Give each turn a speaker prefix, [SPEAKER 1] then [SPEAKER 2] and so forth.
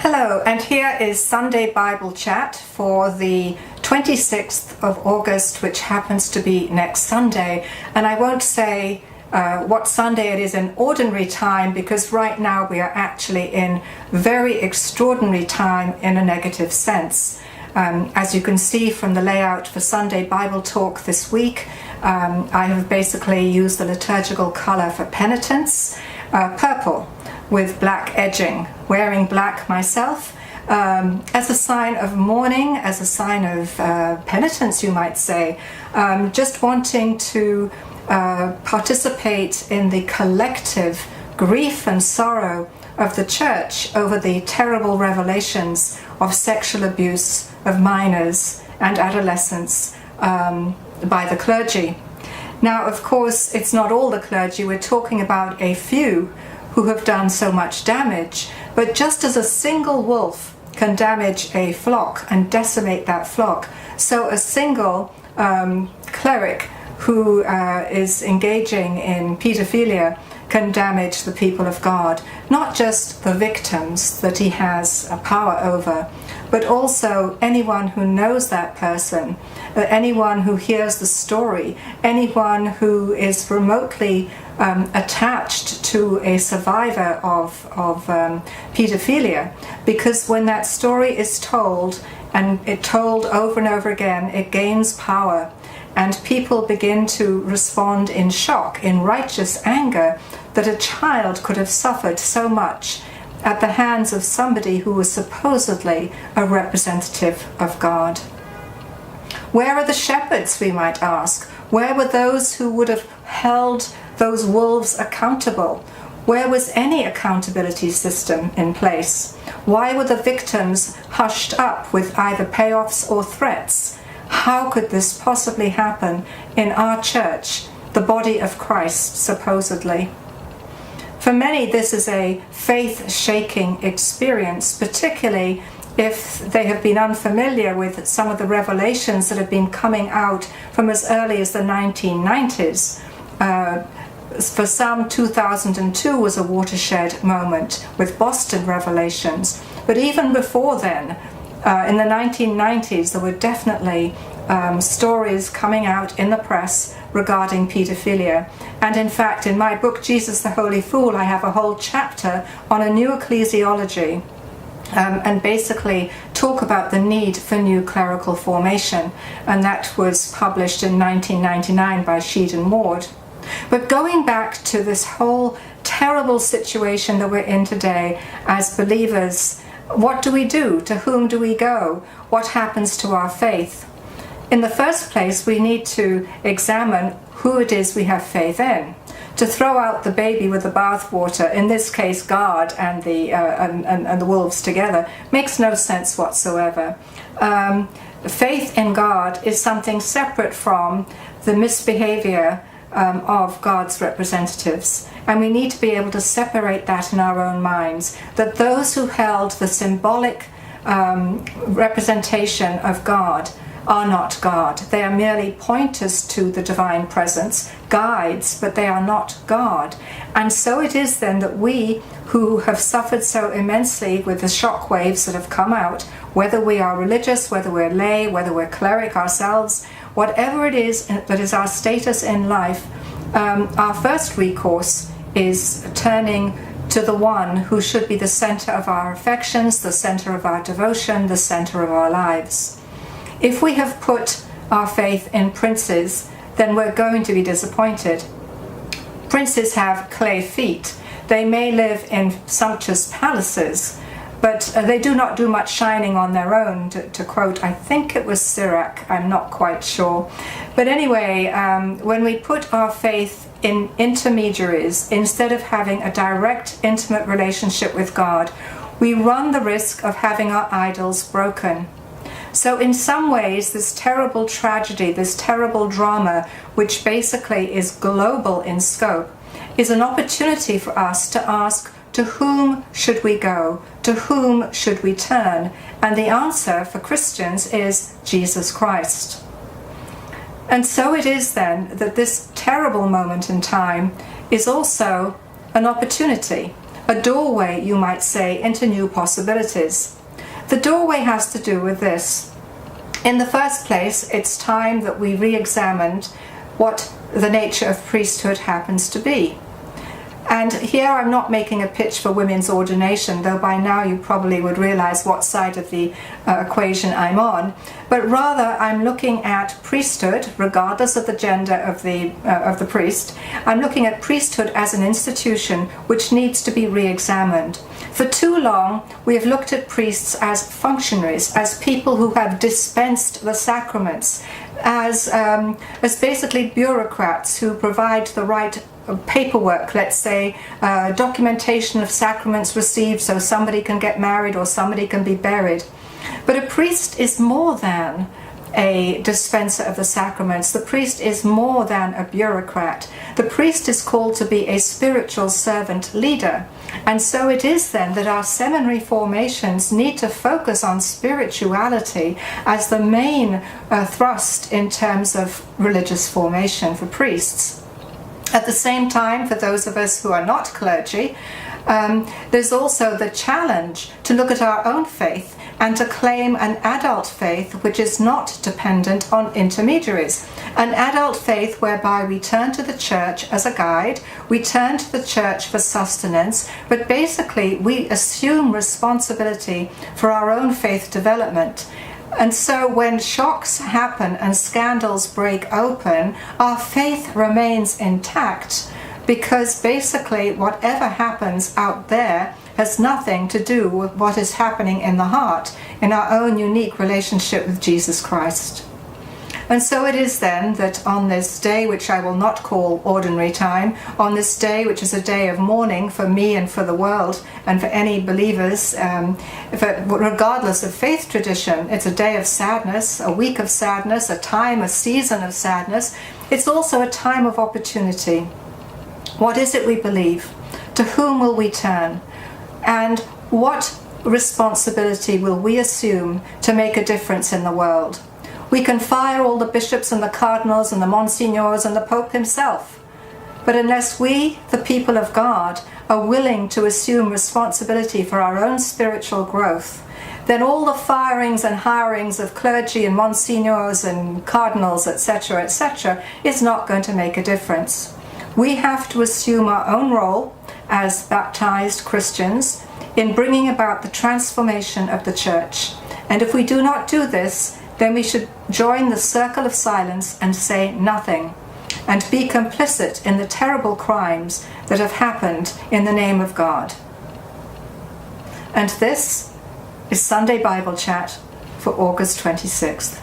[SPEAKER 1] Hello, and here is Sunday Bible Chat for the 26th of August, which happens to be next Sunday. And I won't say what Sunday it is in ordinary time, because right now we are actually in very extraordinary time in a negative sense. As you can see from the layout for Sunday Bible Talk this week, I have basically used the liturgical colour for penitence, purple, with black edging, wearing black myself, as a sign of mourning, as a sign of penitence, you might say, just wanting to participate in the collective grief and sorrow of the Church over the terrible revelations of sexual abuse of minors and adolescents by the clergy. Now, of course, it's not all the clergy. We're talking about a few who have done so much damage. But just as a single wolf can damage a flock and decimate that flock, so a single cleric who is engaging in pedophilia can damage the people of God. Not just the victims that he has a power over, but also anyone who knows that person, anyone who hears the story, anyone who is remotely attached to a survivor of pedophilia. Because when that story is told, and it told over and over again, it gains power, and people begin to respond in shock, in righteous anger, that a child could have suffered so much at the hands of somebody who was supposedly a representative of God. Where are the shepherds, we might ask? Where were those who would have held those wolves accountable? Where was any accountability system in place? Why were the victims hushed up with either payoffs or threats? How could this possibly happen in our church, the body of Christ, supposedly? For many, this is a faith-shaking experience, particularly if they have been unfamiliar with some of the revelations that have been coming out from as early as the 1990s. For some, 2002 was a watershed moment with Boston revelations. But even before then, in the 1990s, there were definitely stories coming out in the press regarding pedophilia. And in fact, in my book, Jesus the Holy Fool, I have a whole chapter on a new ecclesiology, and basically talk about the need for new clerical formation. And that was published in 1999 by Sheed and Ward. But going back to this whole terrible situation that we're in today as believers, what do we do? To whom do we go? What happens to our faith? In the first place, we need to examine who it is we have faith in. To throw out the baby with the bathwater, in this case God and the wolves together, makes no sense whatsoever. Faith in God is something separate from the misbehavior of God's representatives. And we need to be able to separate that in our own minds, that those who held the symbolic representation of God are not God. They are merely pointers to the divine presence, guides, but they are not God. And so it is then that we who have suffered so immensely with the shock waves that have come out, whether we are religious, whether we're lay, whether we're cleric ourselves, whatever it is that is our status in life, our first recourse is turning to the one who should be the center of our affections, the center of our devotion, the center of our lives. If we have put our faith in princes, then we're going to be disappointed. Princes have clay feet. They may live in sumptuous palaces, but they do not do much shining on their own, to quote, I think it was Sirach, I'm not quite sure. But anyway, when we put our faith in intermediaries, instead of having a direct, intimate relationship with God, we run the risk of having our idols broken. So in some ways, this terrible tragedy, this terrible drama, which basically is global in scope, is an opportunity for us to ask, to whom should we go? To whom should we turn? And the answer for Christians is Jesus Christ. And so it is then that this terrible moment in time is also an opportunity a doorway, you might say, into new possibilities. The doorway has to do with this. In the first place, it's time that we re-examined what the nature of priesthood happens to be. And here I'm not making a pitch for women's ordination, though by now you probably would realize what side of the equation I'm on, but rather I'm looking at priesthood, regardless of the gender of the priest. I'm looking at priesthood as an institution which needs to be re-examined. For too long, we have looked at priests as functionaries, as people who have dispensed the sacraments, as basically bureaucrats who provide the right paperwork, let's say, documentation of sacraments received so somebody can get married or somebody can be buried. But a priest is more than a dispenser of the sacraments. The priest is more than a bureaucrat. The priest is called to be a spiritual servant leader. And so it is then that our seminary formations need to focus on spirituality as the main thrust in terms of religious formation for priests. At the same time, for those of us who are not clergy, there's also the challenge to look at our own faith and to claim an adult faith which is not dependent on intermediaries. An adult faith whereby we turn to the church as a guide, we turn to the church for sustenance, but basically we assume responsibility for our own faith development. And so when shocks happen and scandals break open, our faith remains intact, because basically whatever happens out there has nothing to do with what is happening in the heart, in our own unique relationship with Jesus Christ. And so it is then that on this day, which I will not call ordinary time, on this day, which is a day of mourning for me and for the world and for any believers, regardless of faith tradition, it's a day of sadness, a week of sadness, a time, a season of sadness. It's also a time of opportunity. What is it we believe? To whom will we turn? And what responsibility will we assume to make a difference in the world? We can fire all the bishops and the cardinals and the monsignors and the Pope himself. But unless we, the people of God, are willing to assume responsibility for our own spiritual growth, then all the firings and hirings of clergy and monsignors and cardinals, etc., is not going to make a difference. We have to assume our own role as baptized Christians in bringing about the transformation of the church. And if we do not do this, then we should join the circle of silence and say nothing, and be complicit in the terrible crimes that have happened in the name of God. And this is Sunday Bible Chat for August 26th.